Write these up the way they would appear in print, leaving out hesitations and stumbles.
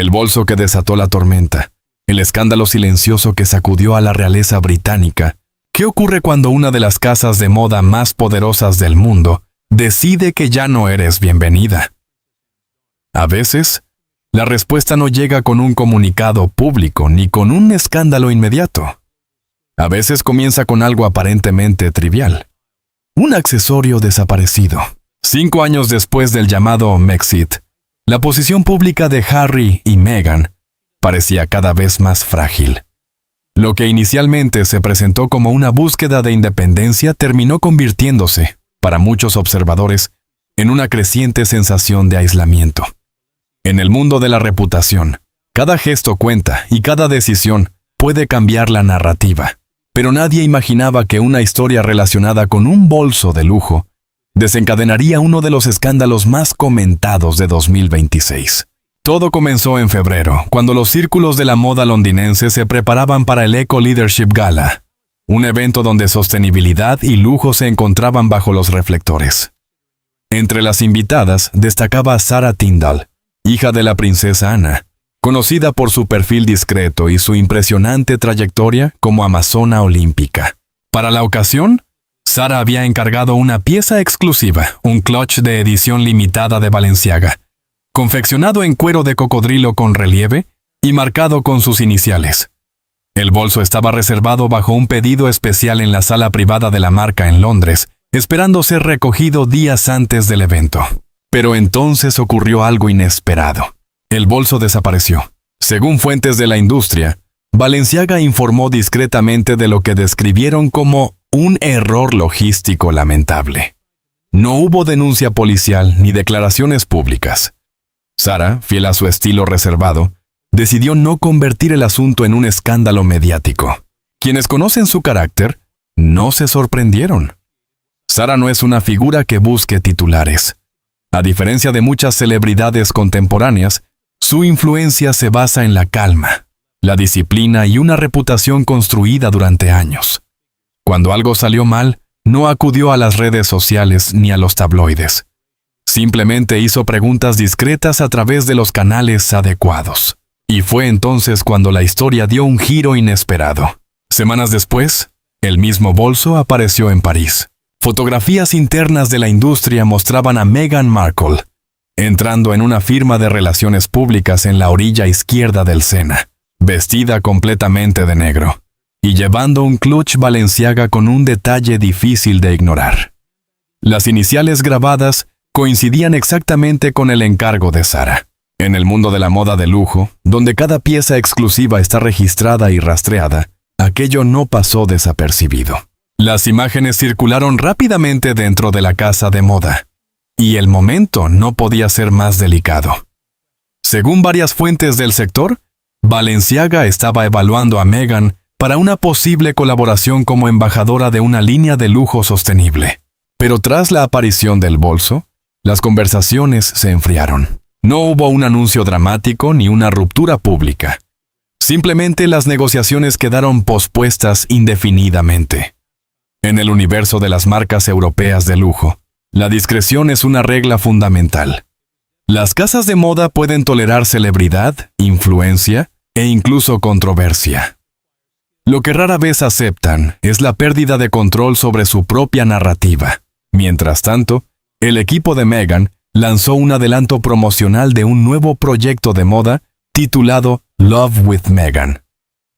El bolso que desató la tormenta, el escándalo silencioso que sacudió a la realeza británica. ¿Qué ocurre cuando una de las casas de moda más poderosas del mundo decide que ya no eres bienvenida? A veces, la respuesta no llega con un comunicado público ni con un escándalo inmediato. A veces comienza con algo aparentemente trivial. Un accesorio desaparecido. 5 años después del llamado Mexit, la posición pública de Harry y Meghan parecía cada vez más frágil. Lo que inicialmente se presentó como una búsqueda de independencia terminó convirtiéndose, para muchos observadores, en una creciente sensación de aislamiento. En el mundo de la reputación, cada gesto cuenta y cada decisión puede cambiar la narrativa, pero nadie imaginaba que una historia relacionada con un bolso de lujo desencadenaría uno de los escándalos más comentados de 2026. Todo comenzó en febrero, cuando los círculos de la moda londinense se preparaban para el Eco Leadership Gala, un evento donde sostenibilidad y lujo se encontraban bajo los reflectores. Entre las invitadas destacaba Sarah Tindall, hija de la princesa Ana, conocida por su perfil discreto y su impresionante trayectoria como amazona olímpica. Para la ocasión, Sarah había encargado una pieza exclusiva, un clutch de edición limitada de Balenciaga, confeccionado en cuero de cocodrilo con relieve y marcado con sus iniciales. El bolso estaba reservado bajo un pedido especial en la sala privada de la marca en Londres, esperando ser recogido días antes del evento. Pero entonces ocurrió algo inesperado. El bolso desapareció. Según fuentes de la industria, Balenciaga informó discretamente de lo que describieron como un error logístico lamentable. No hubo denuncia policial ni declaraciones públicas. Sarah, fiel a su estilo reservado, decidió no convertir el asunto en un escándalo mediático. Quienes conocen su carácter no se sorprendieron. Sarah no es una figura que busque titulares. A diferencia de muchas celebridades contemporáneas, su influencia se basa en la calma, la disciplina y una reputación construida durante años. Cuando algo salió mal, no acudió a las redes sociales ni a los tabloides. Simplemente hizo preguntas discretas a través de los canales adecuados. Y fue entonces cuando la historia dio un giro inesperado. Semanas después, el mismo bolso apareció en París. Fotografías internas de la industria mostraban a Meghan Markle entrando en una firma de relaciones públicas en la orilla izquierda del Sena, vestida completamente de negro, y llevando un clutch Balenciaga con un detalle difícil de ignorar. Las iniciales grabadas coincidían exactamente con el encargo de Sarah. En el mundo de la moda de lujo, donde cada pieza exclusiva está registrada y rastreada, aquello no pasó desapercibido. Las imágenes circularon rápidamente dentro de la casa de moda, y el momento no podía ser más delicado. Según varias fuentes del sector, Balenciaga estaba evaluando a Meghan para una posible colaboración como embajadora de una línea de lujo sostenible. Pero tras la aparición del bolso, las conversaciones se enfriaron. No hubo un anuncio dramático ni una ruptura pública. Simplemente las negociaciones quedaron pospuestas indefinidamente. En el universo de las marcas europeas de lujo, la discreción es una regla fundamental. Las casas de moda pueden tolerar celebridad, influencia e incluso controversia. Lo que rara vez aceptan es la pérdida de control sobre su propia narrativa. Mientras tanto, el equipo de Meghan lanzó un adelanto promocional de un nuevo proyecto de moda titulado Love with Meghan.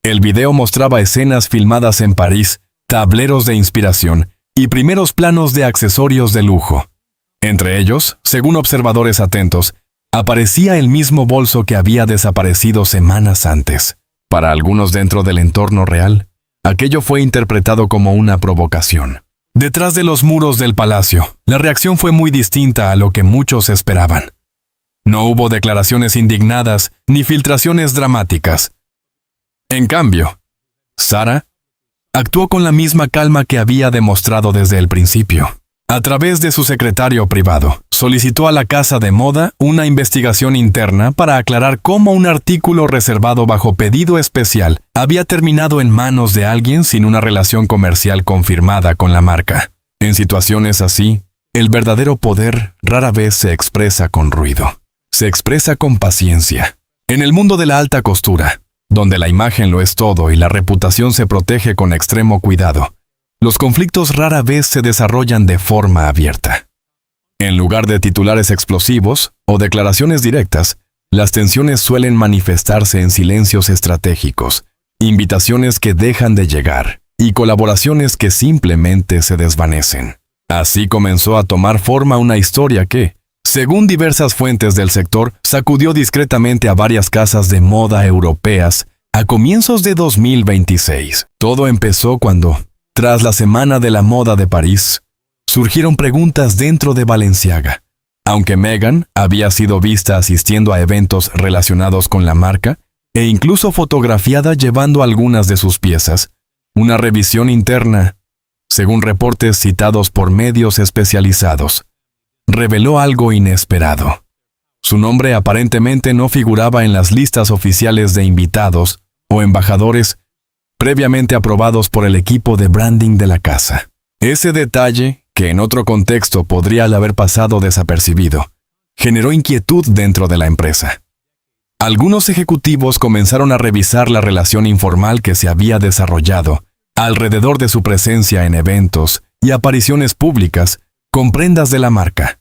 El video mostraba escenas filmadas en París, tableros de inspiración y primeros planos de accesorios de lujo. Entre ellos, según observadores atentos, aparecía el mismo bolso que había desaparecido semanas antes. Para algunos dentro del entorno real, aquello fue interpretado como una provocación. Detrás de los muros del palacio, la reacción fue muy distinta a lo que muchos esperaban. No hubo declaraciones indignadas ni filtraciones dramáticas. En cambio, Sarah actuó con la misma calma que había demostrado desde el principio. A través de su secretario privado, solicitó a la casa de moda una investigación interna para aclarar cómo un artículo reservado bajo pedido especial había terminado en manos de alguien sin una relación comercial confirmada con la marca. En situaciones así, el verdadero poder rara vez se expresa con ruido. Se expresa con paciencia. En el mundo de la alta costura, donde la imagen lo es todo y la reputación se protege con extremo cuidado, los conflictos rara vez se desarrollan de forma abierta. En lugar de titulares explosivos o declaraciones directas, las tensiones suelen manifestarse en silencios estratégicos, invitaciones que dejan de llegar y colaboraciones que simplemente se desvanecen. Así comenzó a tomar forma una historia que, según diversas fuentes del sector, sacudió discretamente a varias casas de moda europeas a comienzos de 2026. Todo empezó cuando, tras la Semana de la Moda de París, surgieron preguntas dentro de Balenciaga. Aunque Meghan había sido vista asistiendo a eventos relacionados con la marca e incluso fotografiada llevando algunas de sus piezas, una revisión interna, según reportes citados por medios especializados, reveló algo inesperado. Su nombre aparentemente no figuraba en las listas oficiales de invitados o embajadores previamente aprobados por el equipo de branding de la casa. Ese detalle, que en otro contexto podría haber pasado desapercibido, generó inquietud dentro de la empresa. Algunos ejecutivos comenzaron a revisar la relación informal que se había desarrollado alrededor de su presencia en eventos y apariciones públicas con prendas de la marca.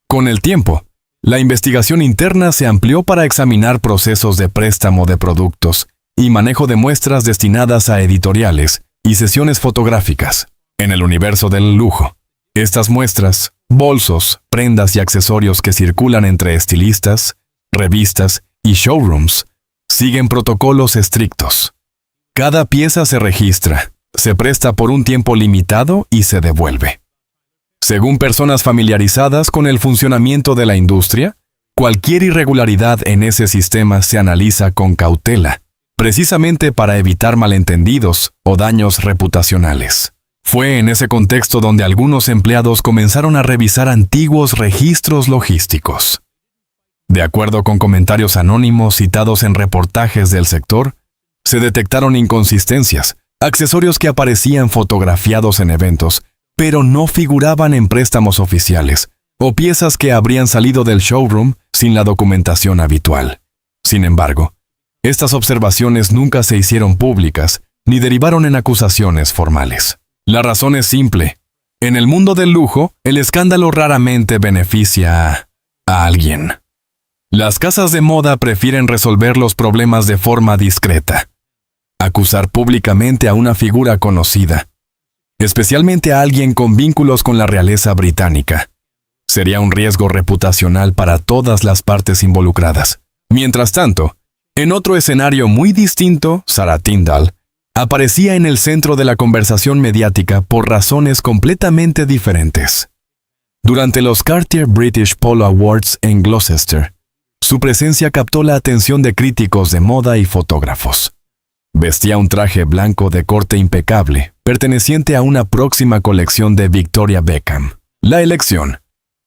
Con el tiempo, la investigación interna se amplió para examinar procesos de préstamo de productos y manejo de muestras destinadas a editoriales y sesiones fotográficas. En el universo del lujo, estas muestras, bolsos, prendas y accesorios que circulan entre estilistas, revistas y showrooms, siguen protocolos estrictos. Cada pieza se registra, se presta por un tiempo limitado y se devuelve. Según personas familiarizadas con el funcionamiento de la industria, cualquier irregularidad en ese sistema se analiza con cautela, precisamente para evitar malentendidos o daños reputacionales. Fue en ese contexto donde algunos empleados comenzaron a revisar antiguos registros logísticos. De acuerdo con comentarios anónimos citados en reportajes del sector, se detectaron inconsistencias, accesorios que aparecían fotografiados en eventos, pero no figuraban en préstamos oficiales, o piezas que habrían salido del showroom sin la documentación habitual. Sin embargo, estas observaciones nunca se hicieron públicas ni derivaron en acusaciones formales. La razón es simple. En el mundo del lujo, el escándalo raramente beneficia a alguien. Las casas de moda prefieren resolver los problemas de forma discreta. Acusar públicamente a una figura conocida, especialmente a alguien con vínculos con la realeza británica, sería un riesgo reputacional para todas las partes involucradas. Mientras tanto, en otro escenario muy distinto, Sarah Tindall aparecía en el centro de la conversación mediática por razones completamente diferentes. Durante los Cartier British Polo Awards en Gloucester, su presencia captó la atención de críticos de moda y fotógrafos. Vestía un traje blanco de corte impecable, perteneciente a una próxima colección de Victoria Beckham. La elección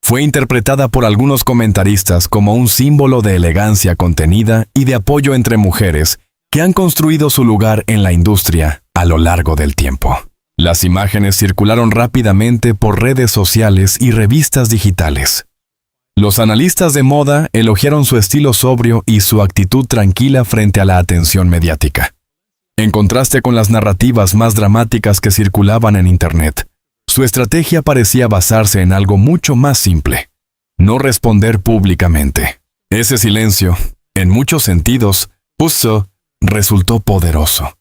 fue interpretada por algunos comentaristas como un símbolo de elegancia contenida y de apoyo entre mujeres que han construido su lugar en la industria a lo largo del tiempo. Las imágenes circularon rápidamente por redes sociales y revistas digitales. Los analistas de moda elogiaron su estilo sobrio y su actitud tranquila frente a la atención mediática. En contraste con las narrativas más dramáticas que circulaban en Internet, su estrategia parecía basarse en algo mucho más simple: no responder públicamente. Ese silencio, en muchos sentidos, resultó poderoso.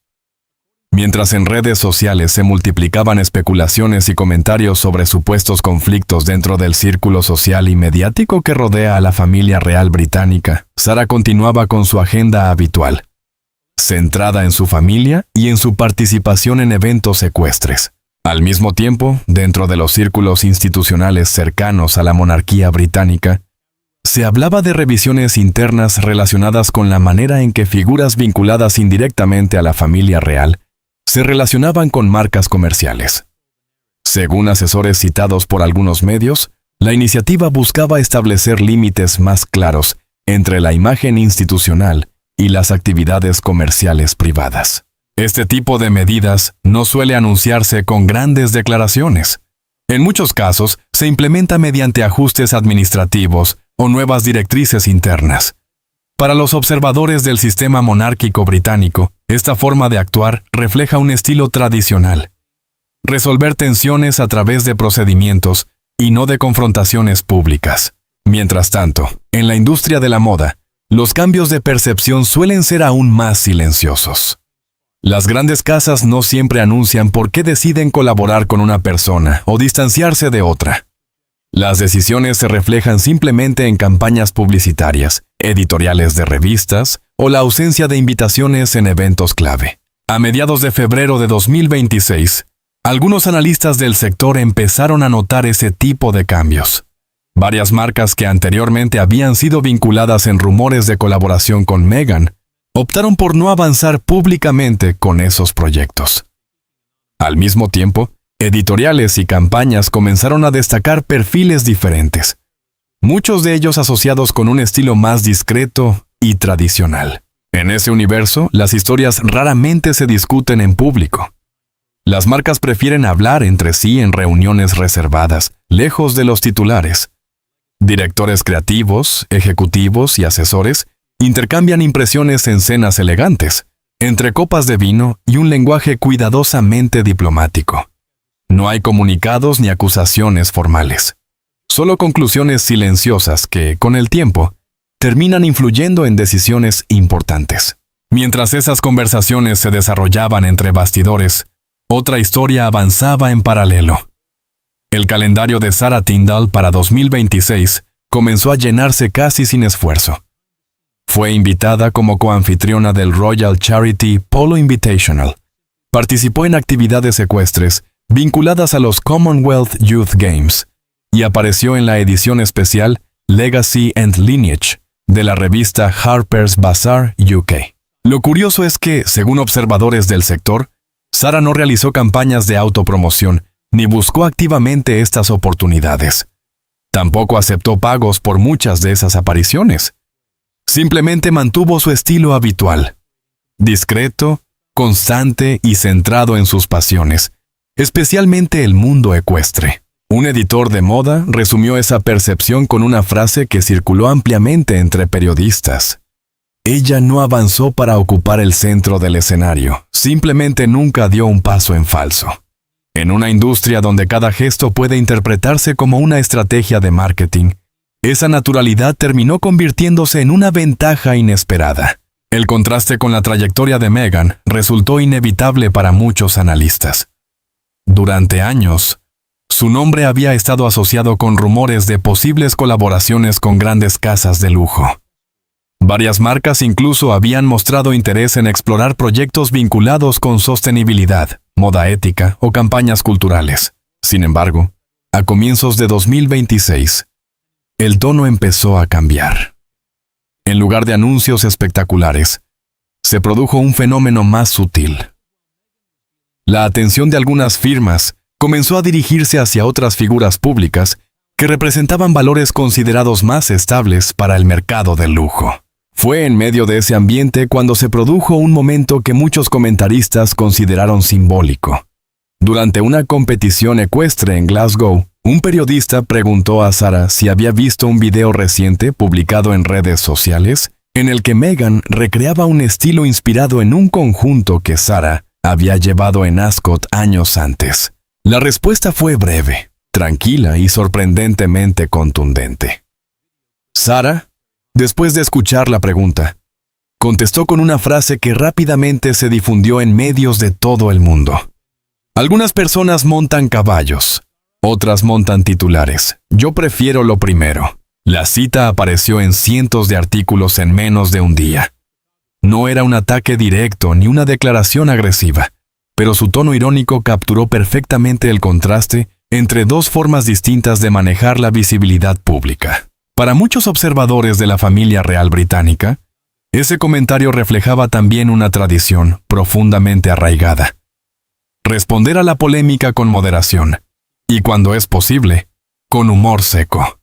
Mientras en redes sociales se multiplicaban especulaciones y comentarios sobre supuestos conflictos dentro del círculo social y mediático que rodea a la familia real británica, Sarah continuaba con su agenda habitual, centrada en su familia y en su participación en eventos ecuestres. Al mismo tiempo, dentro de los círculos institucionales cercanos a la monarquía británica, se hablaba de revisiones internas relacionadas con la manera en que figuras vinculadas indirectamente a la familia real se relacionaban con marcas comerciales. Según asesores citados por algunos medios, la iniciativa buscaba establecer límites más claros entre la imagen institucional y las actividades comerciales privadas. Este tipo de medidas no suele anunciarse con grandes declaraciones. En muchos casos, se implementa mediante ajustes administrativos o nuevas directrices internas. Para los observadores del sistema monárquico británico, esta forma de actuar refleja un estilo tradicional. Resolver tensiones a través de procedimientos y no de confrontaciones públicas. Mientras tanto, en la industria de la moda, los cambios de percepción suelen ser aún más silenciosos. Las grandes casas no siempre anuncian por qué deciden colaborar con una persona o distanciarse de otra. Las decisiones se reflejan simplemente en campañas publicitarias, editoriales de revistas o la ausencia de invitaciones en eventos clave. A mediados de febrero de 2026, algunos analistas del sector empezaron a notar ese tipo de cambios. Varias marcas que anteriormente habían sido vinculadas en rumores de colaboración con Meghan, optaron por no avanzar públicamente con esos proyectos. Al mismo tiempo, editoriales y campañas comenzaron a destacar perfiles diferentes, muchos de ellos asociados con un estilo más discreto y tradicional. En ese universo, las historias raramente se discuten en público. Las marcas prefieren hablar entre sí en reuniones reservadas, lejos de los titulares. Directores creativos, ejecutivos y asesores intercambian impresiones en cenas elegantes, entre copas de vino y un lenguaje cuidadosamente diplomático. No hay comunicados ni acusaciones formales, solo conclusiones silenciosas que, con el tiempo, terminan influyendo en decisiones importantes. Mientras esas conversaciones se desarrollaban entre bastidores, otra historia avanzaba en paralelo. El calendario de Sarah Tindall para 2026 comenzó a llenarse casi sin esfuerzo. Fue invitada como coanfitriona del Royal Charity Polo Invitational. Participó en actividades ecuestres vinculadas a los Commonwealth Youth Games y apareció en la edición especial Legacy and Lineage de la revista Harper's Bazaar UK. Lo curioso es que, según observadores del sector, Sarah no realizó campañas de autopromoción ni buscó activamente estas oportunidades. Tampoco aceptó pagos por muchas de esas apariciones. Simplemente mantuvo su estilo habitual, discreto, constante y centrado en sus pasiones, especialmente el mundo ecuestre. Un editor de moda resumió esa percepción con una frase que circuló ampliamente entre periodistas. Ella no avanzó para ocupar el centro del escenario, simplemente nunca dio un paso en falso. En una industria donde cada gesto puede interpretarse como una estrategia de marketing, esa naturalidad terminó convirtiéndose en una ventaja inesperada. El contraste con la trayectoria de Meghan resultó inevitable para muchos analistas. Durante años, su nombre había estado asociado con rumores de posibles colaboraciones con grandes casas de lujo. Varias marcas incluso habían mostrado interés en explorar proyectos vinculados con sostenibilidad, moda ética o campañas culturales. Sin embargo, a comienzos de 2026, el tono empezó a cambiar. En lugar de anuncios espectaculares, se produjo un fenómeno más sutil. La atención de algunas firmas comenzó a dirigirse hacia otras figuras públicas que representaban valores considerados más estables para el mercado del lujo. Fue en medio de ese ambiente cuando se produjo un momento que muchos comentaristas consideraron simbólico. Durante una competición ecuestre en Glasgow, un periodista preguntó a Sarah si había visto un video reciente publicado en redes sociales en el que Meghan recreaba un estilo inspirado en un conjunto que Sarah había llevado en Ascot años antes. La respuesta fue breve, tranquila y sorprendentemente contundente. Sarah, después de escuchar la pregunta, contestó con una frase que rápidamente se difundió en medios de todo el mundo. Algunas personas montan caballos, otras montan titulares. Yo prefiero lo primero. La cita apareció en cientos de artículos en menos de un día. No era un ataque directo ni una declaración agresiva, pero su tono irónico capturó perfectamente el contraste entre dos formas distintas de manejar la visibilidad pública. Para muchos observadores de la familia real británica, ese comentario reflejaba también una tradición profundamente arraigada. Responder a la polémica con moderación, y cuando es posible, con humor seco.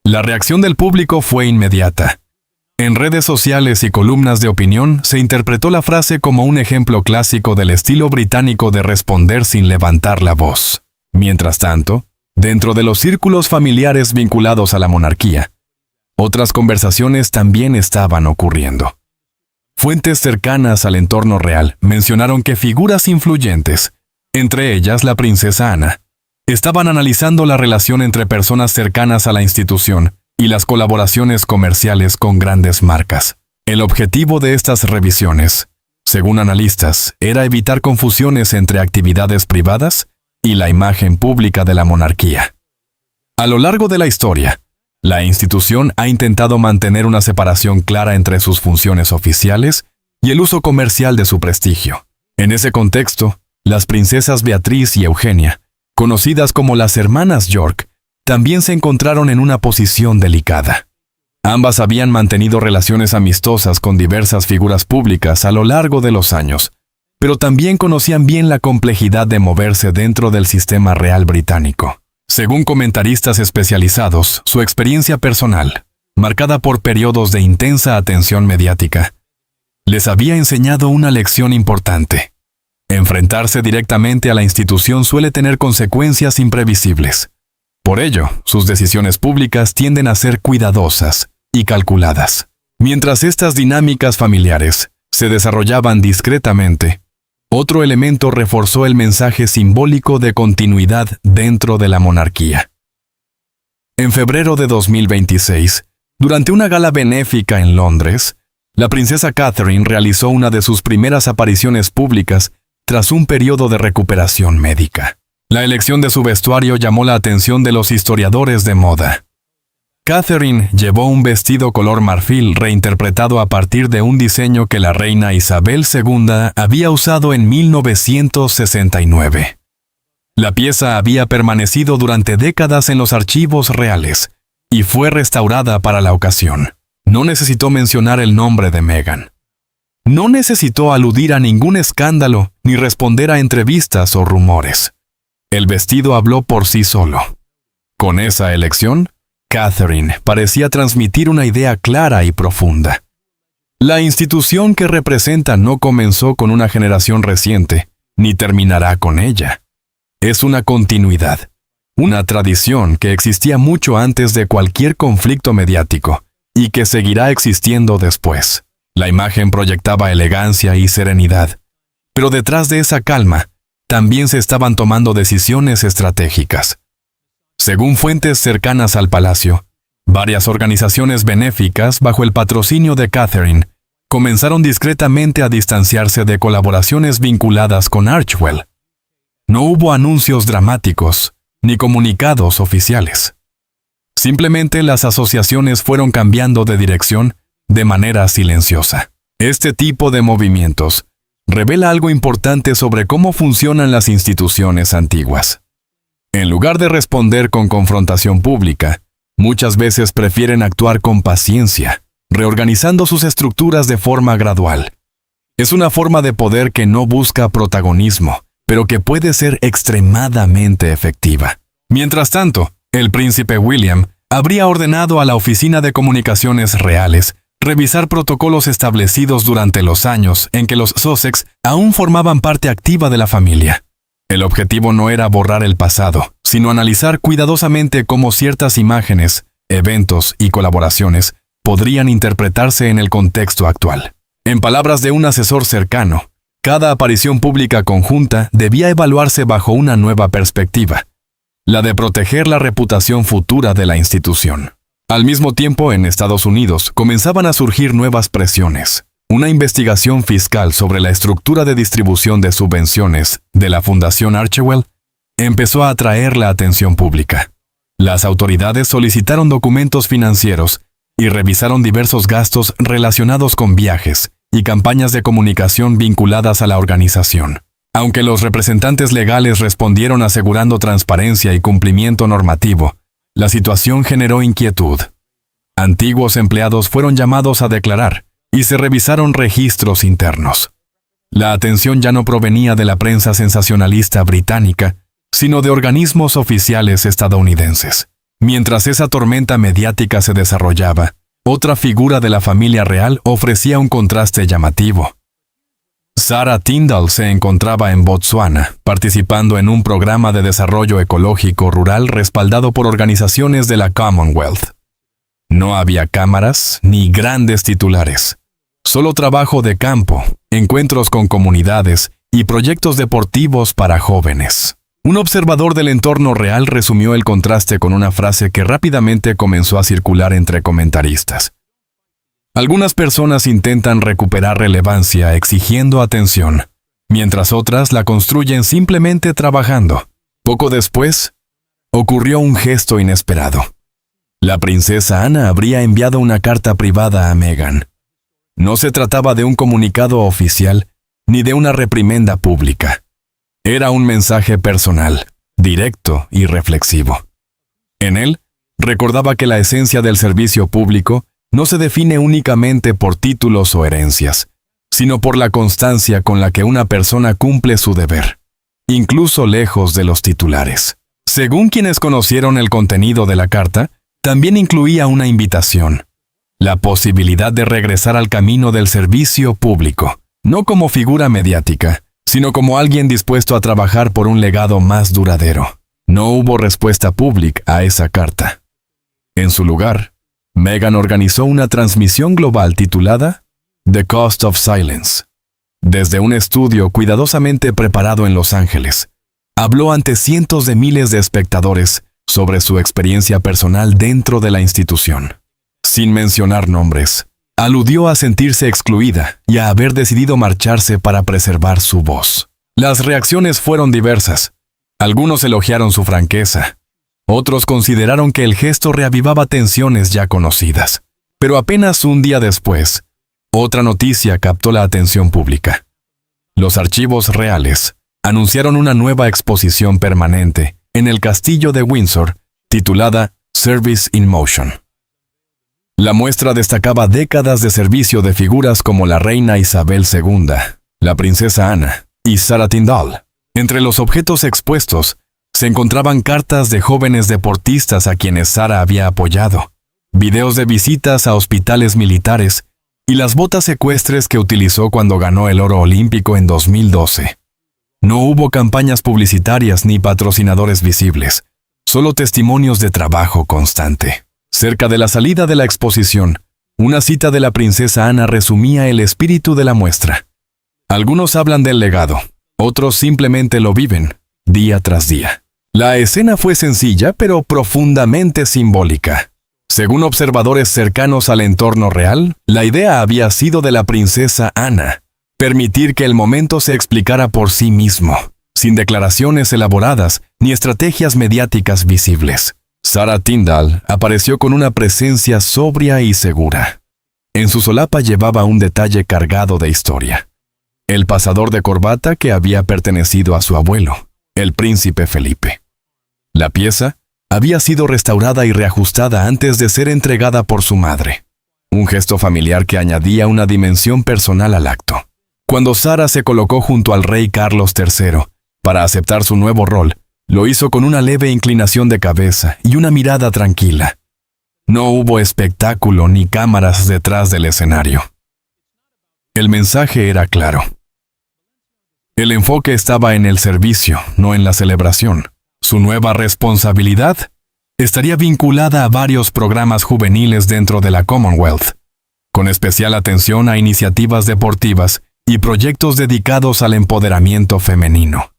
La reacción del público fue inmediata. En redes sociales y columnas de opinión se interpretó la frase como un ejemplo clásico del estilo británico de responder sin levantar la voz. Mientras tanto, dentro de los círculos familiares vinculados a la monarquía, Otras conversaciones también estaban ocurriendo. Fuentes cercanas al entorno real mencionaron que figuras influyentes, entre ellas la princesa Ana, estaban analizando la relación entre personas cercanas a la institución y las colaboraciones comerciales con grandes marcas. El objetivo de estas revisiones, según analistas, era evitar confusiones entre actividades privadas y la imagen pública de la monarquía. A lo largo de la historia, la institución ha intentado mantener una separación clara entre sus funciones oficiales y el uso comercial de su prestigio. En ese contexto, las princesas Beatriz y Eugenia, conocidas como las hermanas York, también se encontraron en una posición delicada. Ambas habían mantenido relaciones amistosas con diversas figuras públicas a lo largo de los años, pero también conocían bien la complejidad de moverse dentro del sistema real británico. Según comentaristas especializados, su experiencia personal, marcada por periodos de intensa atención mediática, les había enseñado una lección importante. Enfrentarse directamente a la institución suele tener consecuencias imprevisibles. Por ello, sus decisiones públicas tienden a ser cuidadosas y calculadas. Mientras estas dinámicas familiares se desarrollaban discretamente, otro elemento reforzó el mensaje simbólico de continuidad dentro de la monarquía. En febrero de 2026, durante una gala benéfica en Londres, la princesa Catherine realizó una de sus primeras apariciones públicas tras un periodo de recuperación médica. La elección de su vestuario llamó la atención de los historiadores de moda. Catherine llevó un vestido color marfil reinterpretado a partir de un diseño que la reina Isabel II había usado en 1969. La pieza había permanecido durante décadas en los archivos reales y fue restaurada para la ocasión. No necesitó mencionar el nombre de Meghan. No necesitó aludir a ningún escándalo ni responder a entrevistas o rumores. El vestido habló por sí solo. Con esa elección, Catherine parecía transmitir una idea clara y profunda. La institución que representa no comenzó con una generación reciente, ni terminará con ella. Es una continuidad, una tradición que existía mucho antes de cualquier conflicto mediático y que seguirá existiendo después. La imagen proyectaba elegancia y serenidad, pero detrás de esa calma, también se estaban tomando decisiones estratégicas. Según fuentes cercanas al palacio, varias organizaciones benéficas bajo el patrocinio de Catherine comenzaron discretamente a distanciarse de colaboraciones vinculadas con Archewell. No hubo anuncios dramáticos ni comunicados oficiales. Simplemente las asociaciones fueron cambiando de dirección de manera silenciosa. Este tipo de movimientos revela algo importante sobre cómo funcionan las instituciones antiguas. En lugar de responder con confrontación pública, muchas veces prefieren actuar con paciencia, reorganizando sus estructuras de forma gradual. Es una forma de poder que no busca protagonismo, pero que puede ser extremadamente efectiva. Mientras tanto, el príncipe William habría ordenado a la Oficina de Comunicaciones Reales revisar protocolos establecidos durante los años en que los Sussex aún formaban parte activa de la familia. El objetivo no era borrar el pasado, sino analizar cuidadosamente cómo ciertas imágenes, eventos y colaboraciones podrían interpretarse en el contexto actual. En palabras de un asesor cercano, cada aparición pública conjunta debía evaluarse bajo una nueva perspectiva, la de proteger la reputación futura de la institución. Al mismo tiempo, en Estados Unidos comenzaban a surgir nuevas presiones. Una investigación fiscal sobre la estructura de distribución de subvenciones de la Fundación Archewell empezó a atraer la atención pública. Las autoridades solicitaron documentos financieros y revisaron diversos gastos relacionados con viajes y campañas de comunicación vinculadas a la organización. Aunque los representantes legales respondieron asegurando transparencia y cumplimiento normativo, la situación generó inquietud. Antiguos empleados fueron llamados a declarar y se revisaron registros internos. La atención ya no provenía de la prensa sensacionalista británica, sino de organismos oficiales estadounidenses. Mientras esa tormenta mediática se desarrollaba, otra figura de la familia real ofrecía un contraste llamativo. Sarah Tyndall se encontraba en Botsuana, participando en un programa de desarrollo ecológico rural respaldado por organizaciones de la Commonwealth. No había cámaras ni grandes titulares. Solo trabajo de campo, encuentros con comunidades y proyectos deportivos para jóvenes. Un observador del entorno real resumió el contraste con una frase que rápidamente comenzó a circular entre comentaristas. Algunas personas intentan recuperar relevancia exigiendo atención, mientras otras la construyen simplemente trabajando. Poco después, ocurrió un gesto inesperado. La princesa Ana habría enviado una carta privada a Meghan. No se trataba de un comunicado oficial ni de una reprimenda pública. Era un mensaje personal, directo y reflexivo. En él, recordaba que la esencia del servicio público no se define únicamente por títulos o herencias, sino por la constancia con la que una persona cumple su deber, incluso lejos de los titulares. Según quienes conocieron el contenido de la carta, también incluía una invitación, la posibilidad de regresar al camino del servicio público, no como figura mediática, sino como alguien dispuesto a trabajar por un legado más duradero. No hubo respuesta pública a esa carta. En su lugar, Meghan organizó una transmisión global titulada The Cost of Silence. Desde un estudio cuidadosamente preparado en Los Ángeles, habló ante cientos de miles de espectadores sobre su experiencia personal dentro de la institución. Sin mencionar nombres, aludió a sentirse excluida y a haber decidido marcharse para preservar su voz. Las reacciones fueron diversas. Algunos elogiaron su franqueza. Otros consideraron que el gesto reavivaba tensiones ya conocidas. Pero apenas un día después, otra noticia captó la atención pública. Los archivos reales anunciaron una nueva exposición permanente en el Castillo de Windsor, titulada Service in Motion. La muestra destacaba décadas de servicio de figuras como la reina Isabel II, la princesa Ana y Sarah Tindall. Entre los objetos expuestos se encontraban cartas de jóvenes deportistas a quienes Sarah había apoyado, videos de visitas a hospitales militares y las botas ecuestres que utilizó cuando ganó el oro olímpico en 2012. No hubo campañas publicitarias ni patrocinadores visibles, solo testimonios de trabajo constante. Cerca de la salida de la exposición, una cita de la princesa Ana resumía el espíritu de la muestra. Algunos hablan del legado, otros simplemente lo viven, día tras día. La escena fue sencilla, pero profundamente simbólica. Según observadores cercanos al entorno real, la idea había sido de la princesa Ana, permitir que el momento se explicara por sí mismo, sin declaraciones elaboradas ni estrategias mediáticas visibles. Sarah Tindall apareció con una presencia sobria y segura. En su solapa llevaba un detalle cargado de historia: el pasador de corbata que había pertenecido a su abuelo, el príncipe Felipe. La pieza había sido restaurada y reajustada antes de ser entregada por su madre, un gesto familiar que añadía una dimensión personal al acto. Cuando Sarah se colocó junto al rey Carlos III para aceptar su nuevo rol, lo hizo con una leve inclinación de cabeza y una mirada tranquila. No hubo espectáculo ni cámaras detrás del escenario. El mensaje era claro. El enfoque estaba en el servicio, no en la celebración. Su nueva responsabilidad estaría vinculada a varios programas juveniles dentro de la Commonwealth, con especial atención a iniciativas deportivas y proyectos dedicados al empoderamiento femenino.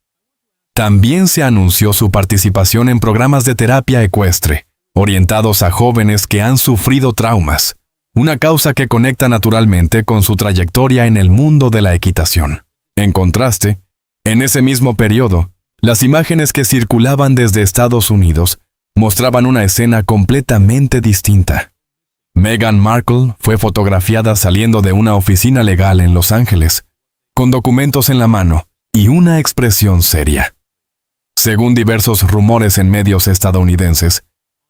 También se anunció su participación en programas de terapia ecuestre, orientados a jóvenes que han sufrido traumas, una causa que conecta naturalmente con su trayectoria en el mundo de la equitación. En contraste, en ese mismo periodo, las imágenes que circulaban desde Estados Unidos mostraban una escena completamente distinta. Meghan Markle fue fotografiada saliendo de una oficina legal en Los Ángeles, con documentos en la mano y una expresión seria. Según diversos rumores en medios estadounidenses,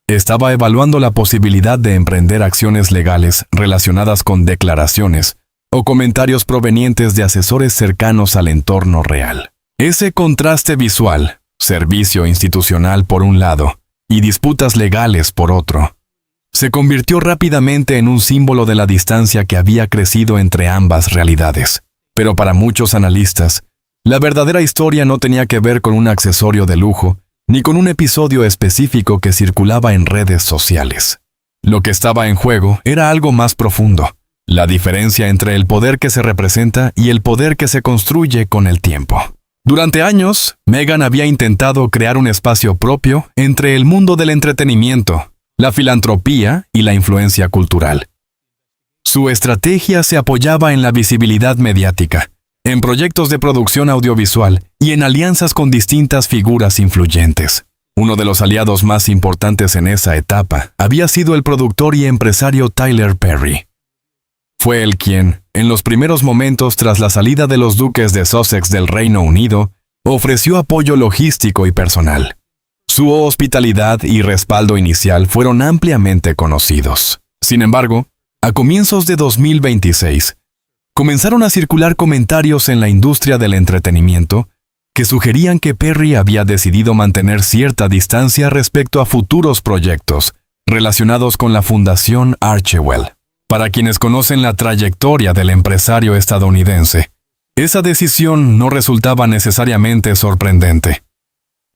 estaba evaluando la posibilidad de emprender acciones legales relacionadas con declaraciones o comentarios provenientes de asesores cercanos al entorno real. Ese contraste visual, servicio institucional por un lado y disputas legales por otro, se convirtió rápidamente en un símbolo de la distancia que había crecido entre ambas realidades. Pero para muchos analistas, la verdadera historia no tenía que ver con un accesorio de lujo, ni con un episodio específico que circulaba en redes sociales. Lo que estaba en juego era algo más profundo, la diferencia entre el poder que se representa y el poder que se construye con el tiempo. Durante años, Megan había intentado crear un espacio propio entre el mundo del entretenimiento, la filantropía y la influencia cultural. Su estrategia se apoyaba en la visibilidad mediática, en proyectos de producción audiovisual y en alianzas con distintas figuras influyentes. Uno de los aliados más importantes en esa etapa había sido el productor y empresario Tyler Perry. Fue él quien, en los primeros momentos tras la salida de los duques de Sussex del Reino Unido, ofreció apoyo logístico y personal. Su hospitalidad y respaldo inicial fueron ampliamente conocidos. Sin embargo, a comienzos de 2026, comenzaron a circular comentarios en la industria del entretenimiento que sugerían que Perry había decidido mantener cierta distancia respecto a futuros proyectos relacionados con la Fundación Archewell. Para quienes conocen la trayectoria del empresario estadounidense, esa decisión no resultaba necesariamente sorprendente.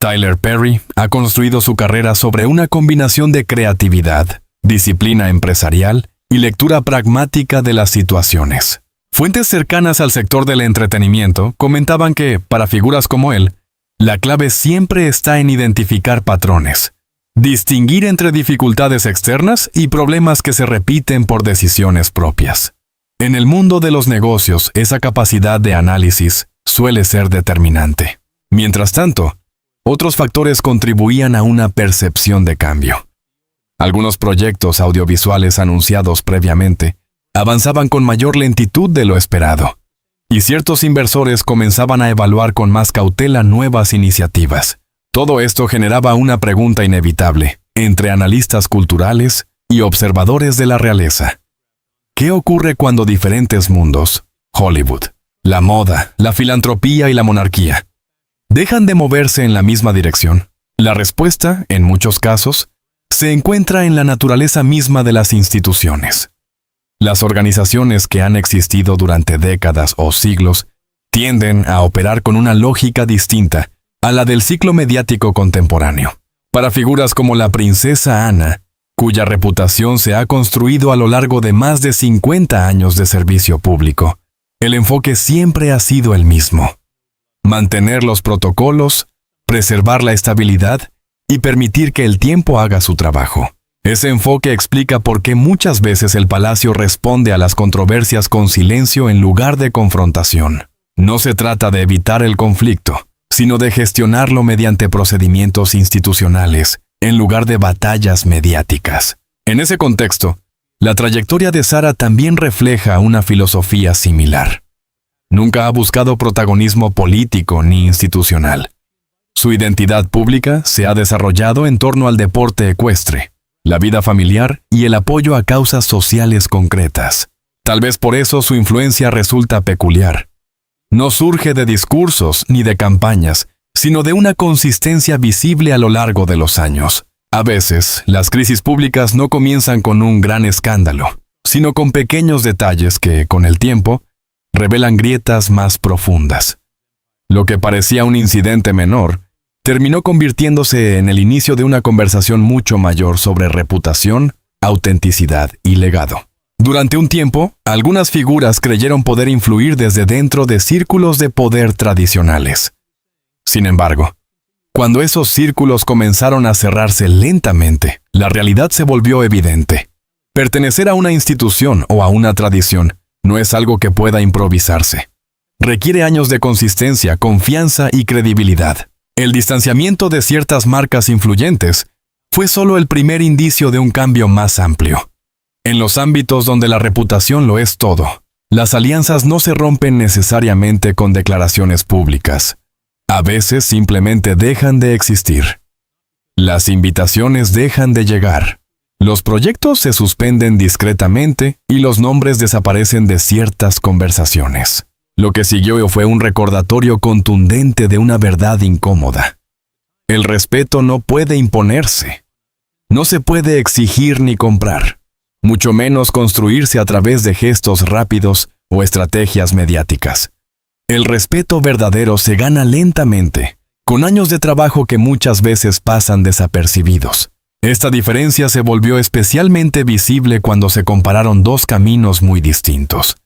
Tyler Perry ha construido su carrera sobre una combinación de creatividad, disciplina empresarial y lectura pragmática de las situaciones. Fuentes cercanas al sector del entretenimiento comentaban que, para figuras como él, la clave siempre está en identificar patrones, distinguir entre dificultades externas y problemas que se repiten por decisiones propias. En el mundo de los negocios, esa capacidad de análisis suele ser determinante. Mientras tanto, otros factores contribuían a una percepción de cambio. Algunos proyectos audiovisuales anunciados previamente avanzaban con mayor lentitud de lo esperado, y ciertos inversores comenzaban a evaluar con más cautela nuevas iniciativas. Todo esto generaba una pregunta inevitable entre analistas culturales y observadores de la realeza. ¿Qué ocurre cuando diferentes mundos, Hollywood, la moda, la filantropía y la monarquía, dejan de moverse en la misma dirección? La respuesta, en muchos casos, se encuentra en la naturaleza misma de las instituciones. Las organizaciones que han existido durante décadas o siglos tienden a operar con una lógica distinta a la del ciclo mediático contemporáneo. Para figuras como la princesa Ana, cuya reputación se ha construido a lo largo de más de 50 años de servicio público, el enfoque siempre ha sido el mismo: mantener los protocolos, preservar la estabilidad y permitir que el tiempo haga su trabajo. Ese enfoque explica por qué muchas veces el palacio responde a las controversias con silencio en lugar de confrontación. No se trata de evitar el conflicto, sino de gestionarlo mediante procedimientos institucionales, en lugar de batallas mediáticas. En ese contexto, la trayectoria de Sarah también refleja una filosofía similar. Nunca ha buscado protagonismo político ni institucional. Su identidad pública se ha desarrollado en torno al deporte ecuestre, la vida familiar y el apoyo a causas sociales concretas. Tal vez por eso su influencia resulta peculiar. No surge de discursos ni de campañas, sino de una consistencia visible a lo largo de los años. A veces, las crisis públicas no comienzan con un gran escándalo, sino con pequeños detalles que, con el tiempo, revelan grietas más profundas. Lo que parecía un incidente menor, terminó convirtiéndose en el inicio de una conversación mucho mayor sobre reputación, autenticidad y legado. Durante un tiempo, algunas figuras creyeron poder influir desde dentro de círculos de poder tradicionales. Sin embargo, cuando esos círculos comenzaron a cerrarse lentamente, la realidad se volvió evidente. Pertenecer a una institución o a una tradición no es algo que pueda improvisarse. Requiere años de consistencia, confianza y credibilidad. El distanciamiento de ciertas marcas influyentes fue solo el primer indicio de un cambio más amplio. En los ámbitos donde la reputación lo es todo, las alianzas no se rompen necesariamente con declaraciones públicas. A veces simplemente dejan de existir. Las invitaciones dejan de llegar. Los proyectos se suspenden discretamente y los nombres desaparecen de ciertas conversaciones. Lo que siguió fue un recordatorio contundente de una verdad incómoda. El respeto no puede imponerse. No se puede exigir ni comprar, mucho menos construirse a través de gestos rápidos o estrategias mediáticas. El respeto verdadero se gana lentamente, con años de trabajo que muchas veces pasan desapercibidos. Esta diferencia se volvió especialmente visible cuando se compararon dos caminos muy distintos.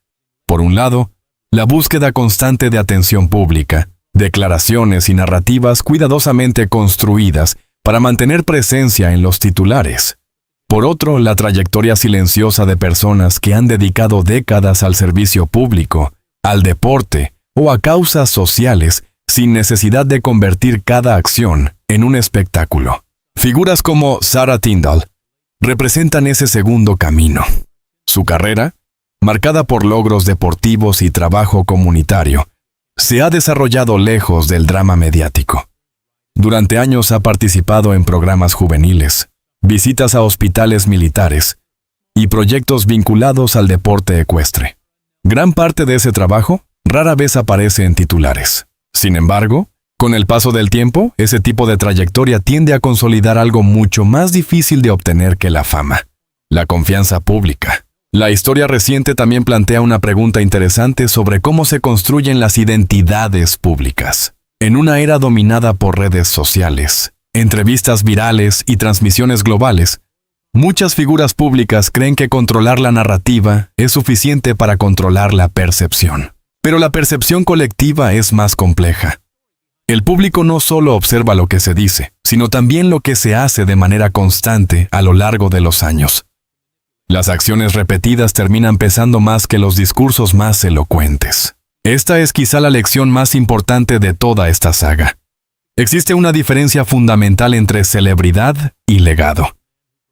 Por un lado, la búsqueda constante de atención pública, declaraciones y narrativas cuidadosamente construidas para mantener presencia en los titulares. Por otro, la trayectoria silenciosa de personas que han dedicado décadas al servicio público, al deporte o a causas sociales sin necesidad de convertir cada acción en un espectáculo. Figuras como Sarah Tindall representan ese segundo camino. Su carrera, marcada por logros deportivos y trabajo comunitario, se ha desarrollado lejos del drama mediático. Durante años ha participado en programas juveniles, visitas a hospitales militares y proyectos vinculados al deporte ecuestre. Gran parte de ese trabajo rara vez aparece en titulares. Sin embargo, con el paso del tiempo, ese tipo de trayectoria tiende a consolidar algo mucho más difícil de obtener que la fama: la confianza pública. La historia reciente también plantea una pregunta interesante sobre cómo se construyen las identidades públicas. En una era dominada por redes sociales, entrevistas virales y transmisiones globales, muchas figuras públicas creen que controlar la narrativa es suficiente para controlar la percepción. Pero la percepción colectiva es más compleja. El público no solo observa lo que se dice, sino también lo que se hace de manera constante a lo largo de los años. Las acciones repetidas terminan pesando más que los discursos más elocuentes. Esta es quizá la lección más importante de toda esta saga. Existe una diferencia fundamental entre celebridad y legado.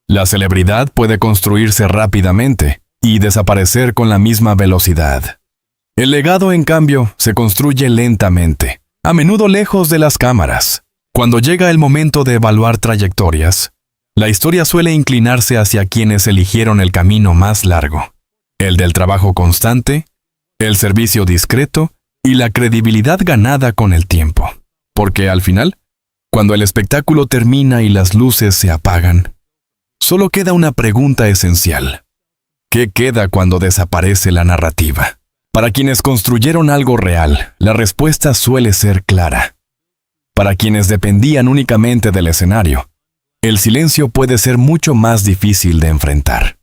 La celebridad puede construirse rápidamente y desaparecer con la misma velocidad. El legado, en cambio, se construye lentamente, a menudo lejos de las cámaras. Cuando llega el momento de evaluar trayectorias, la historia suele inclinarse hacia quienes eligieron el camino más largo, el del trabajo constante, el servicio discreto y la credibilidad ganada con el tiempo. Porque al final, cuando el espectáculo termina y las luces se apagan, solo queda una pregunta esencial: ¿qué queda cuando desaparece la narrativa? Para quienes construyeron algo real, la respuesta suele ser clara. Para quienes dependían únicamente del escenario, el silencio puede ser mucho más difícil de enfrentar.